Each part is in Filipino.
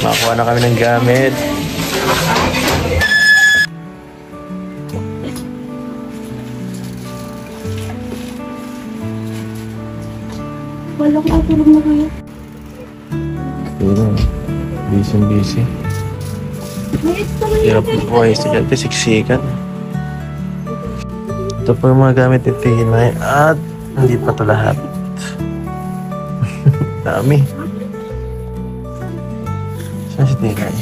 Makakuha na kami ng gamit. Wala ko tulog na kayo. Yun, busy. Hirap po po ay estudyante, siksikan. Ito po yung mga gamit ni Tinay at hindi pa ito lahat. Dami. Saan si Tinay?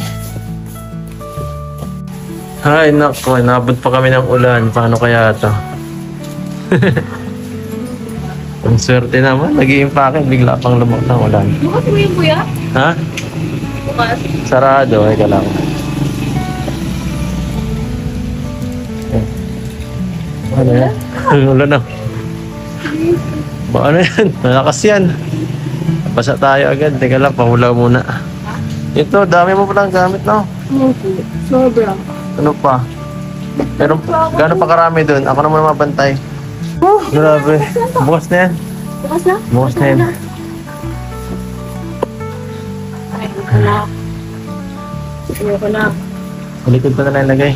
Ay, nako, nabot pa kami ng ulan. Paano kaya ito? Ang swerte naman, nag-i-impake, bigla pang lumok ng ulan. Bukas mo yung kuya? Ha? Bukas. Sarado, ay ka lang. Ano yan? Ulan na. Ba ano yan? Malakas yan. Basa tayo agad. Teka lang, pahula muna. Ito, dami mo palang gamit, no? Sobra. Ano pa? Pero gano'n pa karami doon? Ako naman mabantay. Grabe. Bukas na yan. Bukas na? Bukas na yan. Ayoko na. Malikod pa na lang ilagay.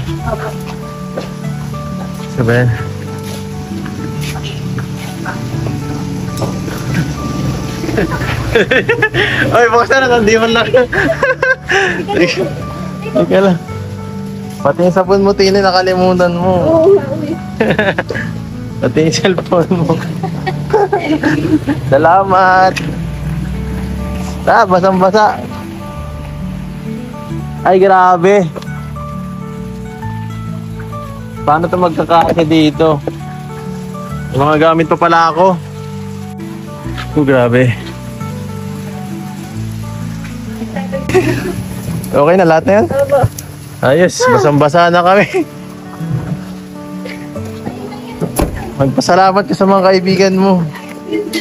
Sabihin. Oy, bukas na lang. Hindi man lang. Teka lang. Pati yung sabon mo, Tini, nakalimutan mo. Oo, uwi. Pati yung cellphone mo. Salamat. Basang-basa. Ay, grabe. Paano ito magkakasya dito? Yung mga gamit pa pala ako. Grabe. Okay na lahat na yan? Ayos, basang-basa na kami. Magpasalamat ka sa mga kaibigan mo. Hindi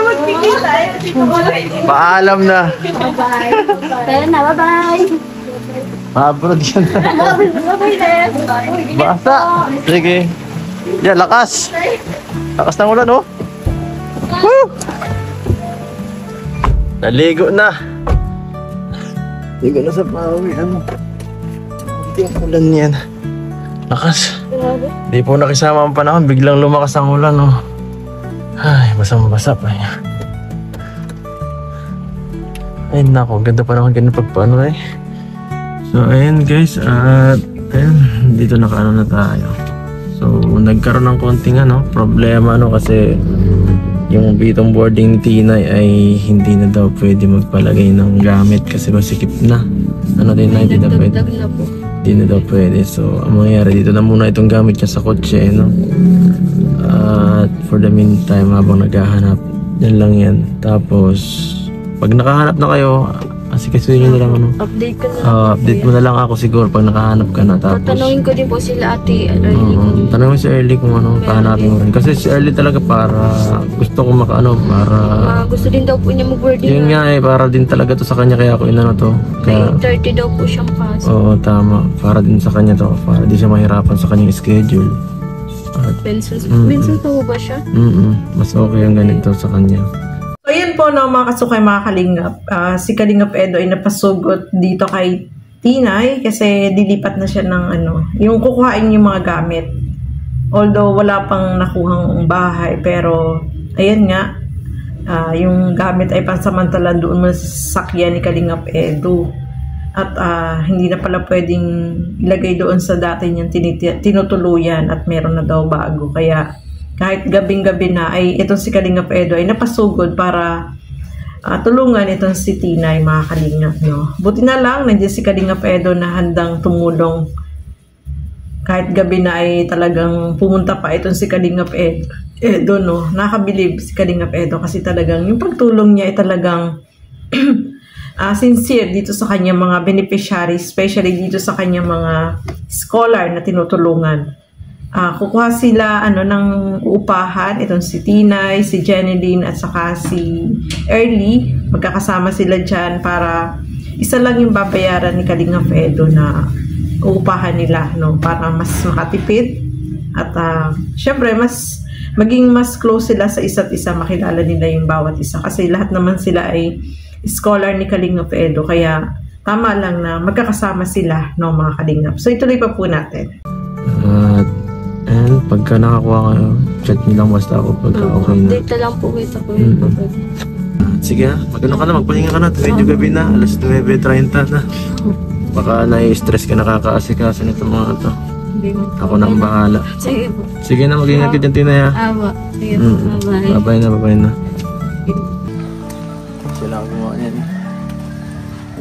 magpikita. Paalam na. Bye-bye. Kaya na, bye-bye. Ma-abroad yan na. Bye-bye din. Basa. Sige. Yan, lakas. Lakas ng ulan, oh. Woo! Naligo na. Ligo na sa pawi. Ano? Hindi ang ulan yan. Lakas. Di po nakisama ang panahon. Biglang lumakas ang ulan, oh. Ay, basang-basa pa yan. Ay, nako. Ganda pa naman ganun pagpaano, eh. So, ayan guys. At, ayan. Dito nakaano na tayo. So, nagkaroon ng konting, problema, kasi yung bitong boarding ni Tinay ay hindi na daw pwede magpalagay ng gamit kasi masikip na. Din na, hindi na pwede. Hindi na daw pwede. So, ang mangyayari dito na muna itong gamit niya sa kotse, At for the meantime, habang naghahanap, yan lang yan. Tapos, pag nakahanap na kayo, asikasuhin nyo na lang, Update ko na. update mo na lang ako siguro pag nakahanap ka na. Tapos, Tatanungin ko din po sila ate. Early. tanongin si Early kung anong kahanapin mo rin. Kasi si Early talaga para gusto ko para Gusto din daw po niya mag-boarding. yun nga para din talaga to sa kanya kaya ako inano to. Kaya, 30 daw po siyang pass. oo, tama. Para din sa kanya to. Para di siya mahirapan sa kanyang schedule. At, Benson pa po ba siya? mas okay ang ganito sa kanya. So yun po mga kasukay, mga kalingap. Si Kalingap Edo ay napasugot dito kay Tinay kasi dilipat na siya ng yung kukuhain yung mga gamit. Although wala pang nakuhang bahay, pero ayan nga, yung gamit ay pansamantala doon sa sakyan ni Kalingap Edo. At hindi na pala pwedeng ilagay doon sa dati niyang tinutuluyan at meron na daw bago. Kaya kahit gabing-gabi na ay itong si Kalingap Edo ay napasugod para tulungan itong si Tinay, mga kalingap, Buti na lang nandiyan si Kalingap Edo na handang tumulong. Kahit gabi na ay talagang pumunta pa itong si Kalingap Edo, Nakabilib si Kalingap Edo kasi talagang yung pagtulong niya ay talagang sincere dito sa kanyang mga beneficiaries, especially dito sa kanyang mga scholar na tinutulungan. Kukuha sila ng upahan, itong si Tinay, si Jeneline at saka si Early. Magkakasama sila dyan para isa lang yung babayaran ni Kalingap Edo na uupahan nila, para mas makatipid at syempre maging mas close sila sa isa't isa, makilala nila yung bawat isa kasi lahat naman sila ay scholar ni Kalingap Edo. Kaya tama lang na magkakasama sila, no, mga kalingap. So ituloy pa po natin. At and pagka nakakuha kayo, chat nyo lang basta ako pagka okay na. Dito lang po kita po. Sige na, magano ka na, magpahinga ka na. Medyo gabi na, alas 9:30 na. Baka nai-stress ka, nakakaasikaso nito mga to. Ako na ang bahala. Sige po. Sige na, mag-ingat ka dyan, Tinay, ha? Awa. Sige po. Bye-bye. Babay na, babay na. Sila ang gumawa niyan.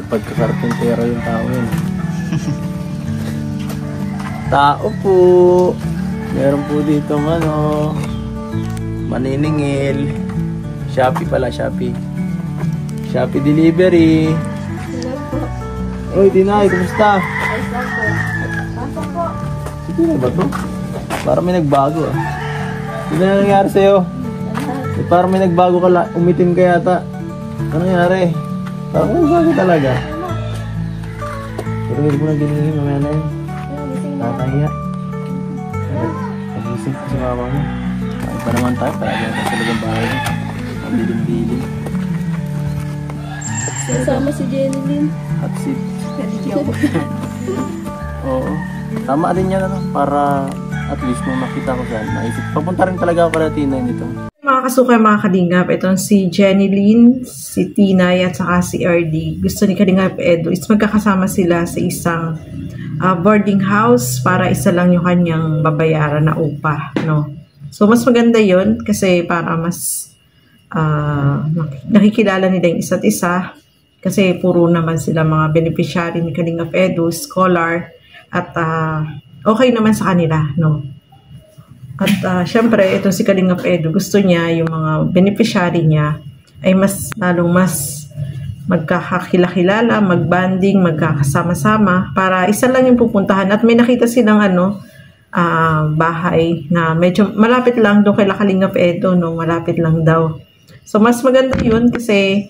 Pagkakarpentero yung tao yun. Tao po. Meron po dito maniningil. Shopee pala, Shopee. Shopee delivery. Hello po. Oy, Tinay, kumusta? Ayos lang po. Pasok po. Sige na ba to? Parang may nagbago ah. Hindi na nangyari sa'yo. Parang may nagbago ka, umitim ka yata. Ano nangyari? Parang may nagbago talaga. Pero hindi ko na ginigin, mamaya na yun. Nakakahiya. Pag-isip ko sa mama mo. Kain pa naman tayo, palagi na sa lagang bahay mo. Ang biling-biling. Kasama si Jenilyn. Hot seat. Oo. Tama rin yan para at least mo makita ko saan. Naisip. Papunta rin talaga ako para Tinay nito. Mga kasukay, mga kalingap, itong si Jenilyn, si Tinay, at saka si RD. Gusto ni Kalingap Edo is magkakasama sila sa isang boarding house para isa lang yung kanyang babayaran na upa, no? So, mas maganda yon kasi para mas nakikilala nila yung isa't isa kasi puro naman sila mga beneficiary ni Kalingap Edo, scholar, at okay naman sa kanila, no? At syempre, ito si Kalingap Edo, gusto niya yung mga beneficiary niya ay lalong mas magkakakilala, magbanding, magkakasama-sama para isa lang yung pupuntahan. At may nakita silang bahay na medyo malapit lang doon kay Kalingap Edo, no? Malapit lang daw. So, mas maganda yun kasi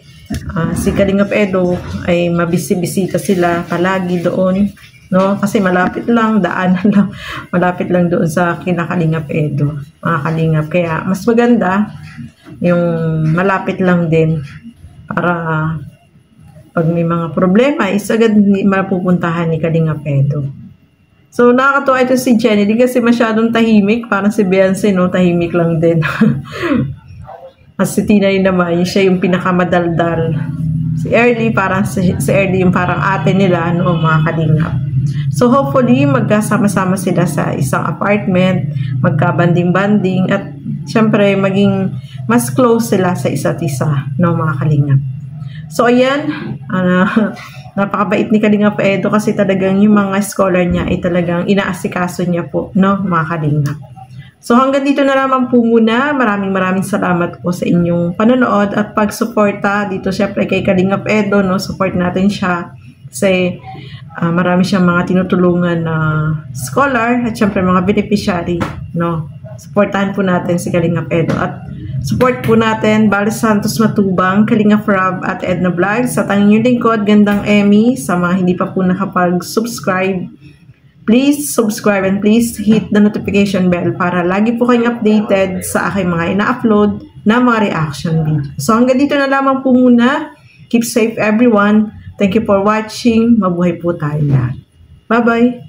si Kalingap Edo ay mabisi-bisita sila palagi doon, no? Kasi malapit lang, daanan lang, malapit lang doon sa Kalingap Edo, mga kalingap. Kaya mas maganda yung malapit lang din para pag may mga problema, is agad mapupuntahan ni Kalingap Edo. So, nakakatuwa ito si Jenny kasi masyadong tahimik, parang si Beyonce, no? Tahimik lang din. At si Tinay naman, siya yung pinakamadaldal. Si Early, parang si Early yung parang ate nila, no, mga kalingap. So, hopefully, magkasama-sama sila sa isang apartment, magkabanding-banding, at syempre, maging mas close sila sa isa't isa, no, mga kalingap. So, ayan, napakabait ni Kalingap Edo kasi talagang yung mga scholar niya ay talagang inaasikaso niya po, no, mga kalingap. So, hanggang dito na lamang po muna. Maraming salamat po sa inyong panonood at pagsuporta dito syempre kay Kalingap Edo, no, support natin siya kasi marami siyang mga tinutulungan na scholar at syempre mga beneficiary, no. Supportahan po natin si Kalingap Edo at support po natin Bal Santos Matubang, Kalingap Rob at Edna Vlog. Sa tanging yung lingkod, Gandang Emmy. Sa mga hindi pa po nakapag-subscribe, please subscribe and please hit the notification bell para lagi po kayong updated sa aking mga ina-upload na mga reaction video. So hanggang dito na lamang po muna. Keep safe everyone. Thank you for watching. Mabuhay po tayo lahat. Bye-bye!